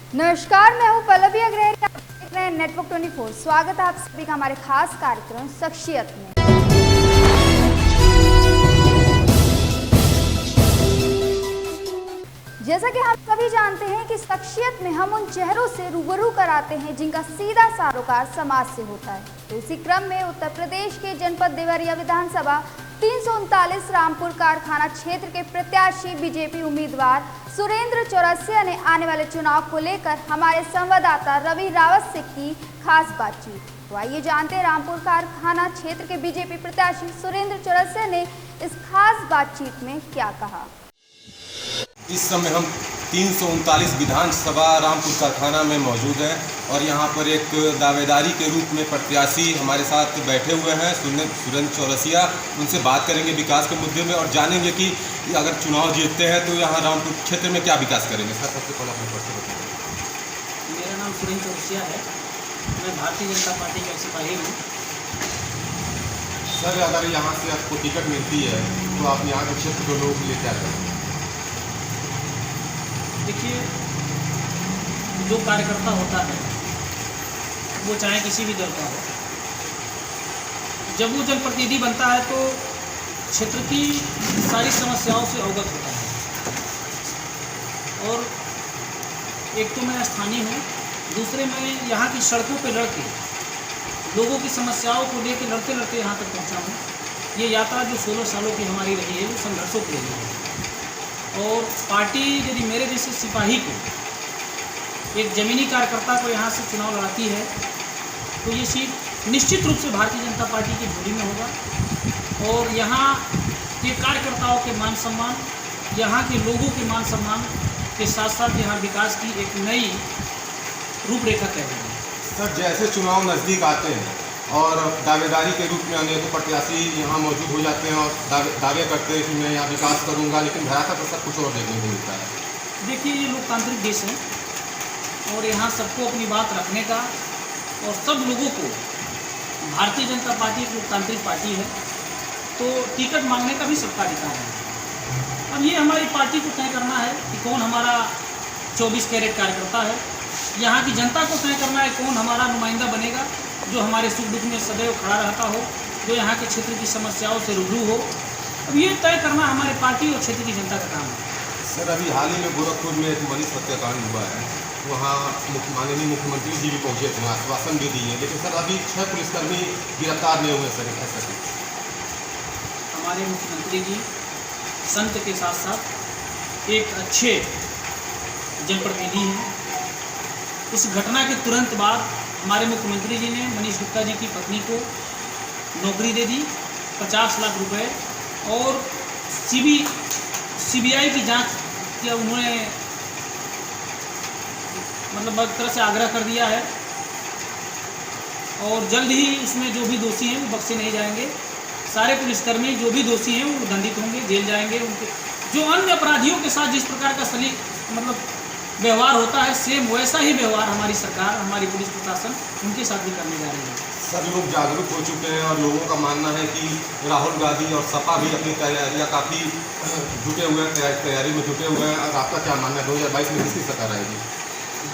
नमस्कार, मैं हूं पल्लवी अग्रहरी। आप देख रहे हैं नेटवर्क 24। स्वागत है आप सभी का हमारे खास कार्यक्रम शख्सियत में। जैसा कि हम सभी जानते हैं कि शख्सियत में हम उन चेहरों से रूबरू कराते हैं जिनका सीधा सरोकार समाज से होता है। तो इसी क्रम में उत्तर प्रदेश के जनपद देवरिया विधानसभा 339 रामपुर कारखाना क्षेत्र के प्रत्याशी बीजेपी उम्मीदवार सुरेंद्र चौरसिया ने आने वाले चुनाव को लेकर हमारे संवाददाता रवि रावत से की खास बातचीत। तो आइए जानते हैं रामपुर कारखाना क्षेत्र के बीजेपी प्रत्याशी सुरेंद्र चौरसिया ने इस खास बातचीत में क्या कहा। इस समय हम 339 विधानसभा रामपुर कारखाना में मौजूद हैं और यहाँ पर एक दावेदारी के रूप में प्रत्याशी हमारे साथ बैठे हुए हैं सुरेंद्र चौरसिया। उनसे बात करेंगे विकास के मुद्दे में और जानेंगे कि अगर चुनाव जीतते हैं तो यहाँ रामपुर क्षेत्र में क्या विकास करेंगे। सर, सबसे पहले अपने परिचय बताइए। मेरा नाम सुरेंद्र चौरसिया है, मैं भारतीय जनता पार्टी का सिपाही हूँ। सर, अगर यहाँ से आपको टिकट मिलती है तो आप यहाँ के क्षेत्र के लोगों के लिए क्या करेंगे? देखिए, जो कार्यकर्ता होता है वो चाहे किसी भी दल का हो, जब वो जनप्रतिनिधि बनता है तो क्षेत्र की सारी समस्याओं से अवगत होता है। और एक तो मैं स्थानीय हूँ, दूसरे मैं यहाँ की सड़कों पर लड़ के लोगों की समस्याओं को लेकर लड़ते लड़ते यहाँ तक पहुँचा हूँ। ये यात्रा जो 16 सालों की हमारी रही है वो संघर्षों की रही है। और पार्टी यदि मेरे जैसे सिपाही को, एक ज़मीनी कार्यकर्ता को यहाँ से चुनाव लड़ाती है तो ये सीट निश्चित रूप से भारतीय जनता पार्टी की झोली में होगा। और यहाँ के कार्यकर्ताओं के मान सम्मान, यहाँ के लोगों के मान सम्मान के साथ साथ यहाँ विकास की एक नई रूपरेखा तय होगी। सर, जैसे चुनाव नज़दीक आते हैं और दावेदारी के रूप में अनेकों प्रत्याशी यहाँ मौजूद हो जाते हैं और दावे करते हैं कि मैं यहाँ विकास करूँगा, लेकिन धरातल पर सब कुछ और देखने को मिलता है। देखिए, ये लोकतांत्रिक देश है और यहाँ सबको अपनी बात रखने का और सब लोगों को, भारतीय जनता पार्टी एक लोकतांत्रिक पार्टी है तो टिकट मांगने का भी सबका अधिकार है। अब ये हमारी पार्टी को तय करना है कि कौन हमारा 24 कैरेट कार्यकर्ता है। यहाँ की जनता को तय करना है कौन हमारा नुमाइंदा बनेगा, जो हमारे सुख दुख में सदैव खड़ा रहता हो, जो यहाँ के क्षेत्र की समस्याओं से रूबरू हो। अब ये तय करना हमारे पार्टी और क्षेत्र की जनता का काम है। सर, अभी हाल ही में गोरखपुर में एक मनीष हत्याकांड हुआ है, वहाँ माननीय मुख्यमंत्री जी भी पहुँचे थे, आश्वासन भी दिए, लेकिन सर अभी 6 पुलिसकर्मी गिरफ्तार नहीं हुए। सर, ऐसा हमारे मुख्यमंत्री जी संत के साथ साथ एक अच्छे जनप्रतिनिधि हैं। इस घटना के तुरंत बाद हमारे मुख्यमंत्री जी ने मनीष गुप्ता जी की पत्नी को नौकरी दे दी, 50 लाख रुपए, और सीबीआई की जांच किया उन्होंने, मतलब एक तरह से आग्रह कर दिया है और जल्द ही उसमें जो भी दोषी हैं वो बख्शे नहीं जाएंगे। सारे पुलिसकर्मी जो भी दोषी हैं वो दंडित होंगे, जेल जाएंगे। उनके जो अन्य अपराधियों के साथ जिस प्रकार का व्यवहार होता है, सेम वैसा ही व्यवहार हमारी सरकार, हमारी पुलिस प्रशासन उनके साथ भी करने जा रही है। सर, लोग जागरूक हो चुके हैं और लोगों का मानना है कि राहुल गांधी और सपा भी अपनी तैयारियां काफ़ी जुटे हुए हैं, तैयारी में जुटे हुए हैं। और आपका क्या मानना है 2022 में किसकी सरकार आएगी?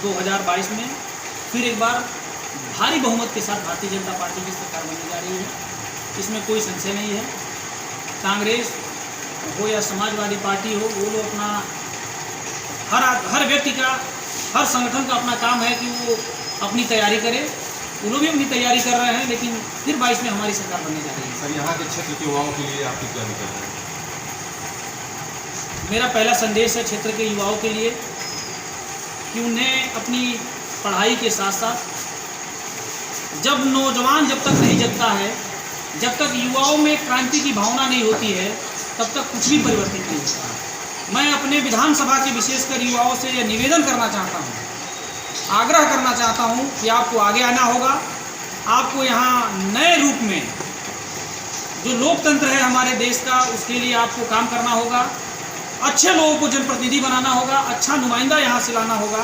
2022 में फिर एक बार भारी बहुमत के साथ भारतीय जनता पार्टी की सरकार बनने जा रही है, इसमें कोई संशय नहीं है। कांग्रेस हो या समाजवादी पार्टी हो, वो लोग अपना हर व्यक्ति का, हर संगठन का अपना काम है कि वो अपनी तैयारी करे। वो लोग भी अपनी तैयारी कर रहे हैं, लेकिन फिर 22 में हमारी सरकार बनने जा रही है। सर, यहाँ के क्षेत्र के युवाओं के लिए आपकी क्या विचार है? मेरा पहला संदेश है क्षेत्र के युवाओं के लिए कि उन्हें अपनी पढ़ाई के साथ साथ, जब नौजवान जब तक नहीं जगता है, जब तक युवाओं में क्रांति की भावना नहीं होती है, तब तक कुछ भी परिवर्तित नहीं होता है। मैं अपने विधानसभा के विशेषकर युवाओं से यह निवेदन करना चाहता हूँ, आग्रह करना चाहता हूँ कि आपको आगे आना होगा। आपको यहाँ नए रूप में जो लोकतंत्र है हमारे देश का, उसके लिए आपको काम करना होगा। अच्छे लोगों को जनप्रतिनिधि बनाना होगा, अच्छा नुमाइंदा यहाँ से लाना होगा,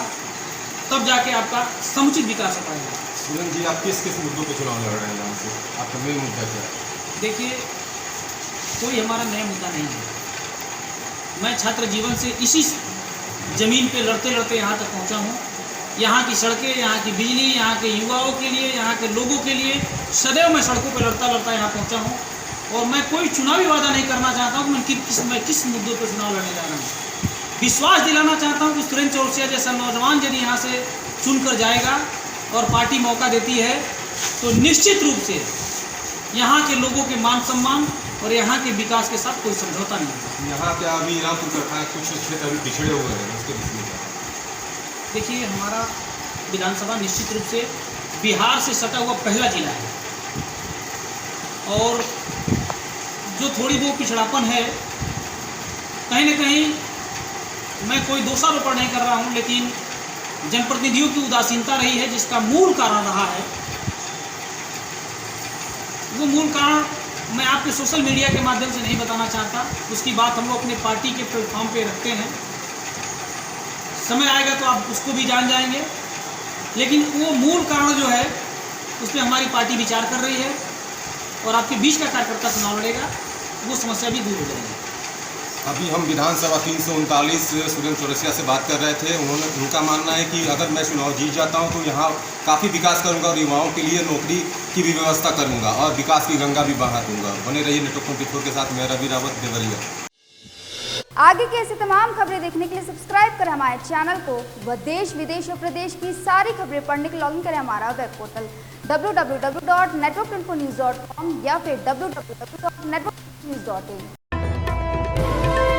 तब जाके आपका समुचित विकास हो पाएगा। सुरेंद्र जी, आप किस किस मुद्दों पर चुनाव लड़ रहे हैं यहाँ से? आपका मेन मुद्दा क्या है? देखिए, कोई हमारा नया मुद्दा नहीं है। मैं छात्र जीवन से इसी ज़मीन पे लड़ते लड़ते यहाँ तक पहुँचा हूँ यहाँ की सड़कें, यहाँ की बिजली, यहाँ के युवाओं के लिए, यहाँ के लोगों के लिए सदैव मैं सड़कों पर लड़ता यहाँ पहुँचा हूँ। और मैं कोई चुनावी वादा नहीं करना चाहता हूँ कि मैं किस मुद्दों पर चुनाव लड़ने जा रहा हूँ। विश्वास दिलाना चाहता हूँ कि सुरेंद्र चौरसिया जैसा नौजवान यदि यहाँ से चुनकर जाएगा और पार्टी मौका देती है तो निश्चित रूप से यहाँ के लोगों के मान सम्मान और यहाँ के विकास के साथ कोई समझौता नहीं होगा। यहाँ क्या अभी रामपुर कारखाना कुछ क्षेत्र अभी पिछड़े हुए हैं, उसके विषय में देखिए, हमारा विधानसभा निश्चित रूप से बिहार से सटा हुआ पहला जिला है और जो थोड़ी बहुत पिछड़ापन है, कहीं न कहीं मैं कोई दोषारोपण नहीं कर रहा हूँ, लेकिन जनप्रतिनिधियों की उदासीनता रही है जिसका मूल कारण रहा है। वो मूल कारण मैं आपके सोशल मीडिया के माध्यम से नहीं बताना चाहता, उसकी बात हम लोग अपने पार्टी के प्लेटफॉर्म पे रखते हैं। समय आएगा तो आप उसको भी जान जाएंगे, लेकिन वो मूल कारण जो है उस पर हमारी पार्टी विचार कर रही है और आपके बीच का कार्यकर्ता चुनाव लड़ेगा, वो समस्या भी दूर हो जाएगी। अभी हम विधानसभा 339 सुरेंद्र चौरसिया से बात कर रहे थे। उनका मानना है कि अगर मैं चुनाव जीत जाता हूं तो यहाँ काफ़ी विकास करूंगा और युवाओं के लिए नौकरी की भी व्यवस्था करूंगा और विकास की गंगा भी बहा दूंगा। बने रहिए नेटवर्क 24 के साथ। मैं रवि रावत, देवरिया। आगे की ऐसी तमाम खबरें देखने के लिए सब्सक्राइब करें हमारे चैनल को व देश विदेश और प्रदेश की सारी खबरें पढ़ने के लिए लॉगिन करें हमारा वेब पोर्टल www.network24news.com या फिर www.network24news.in।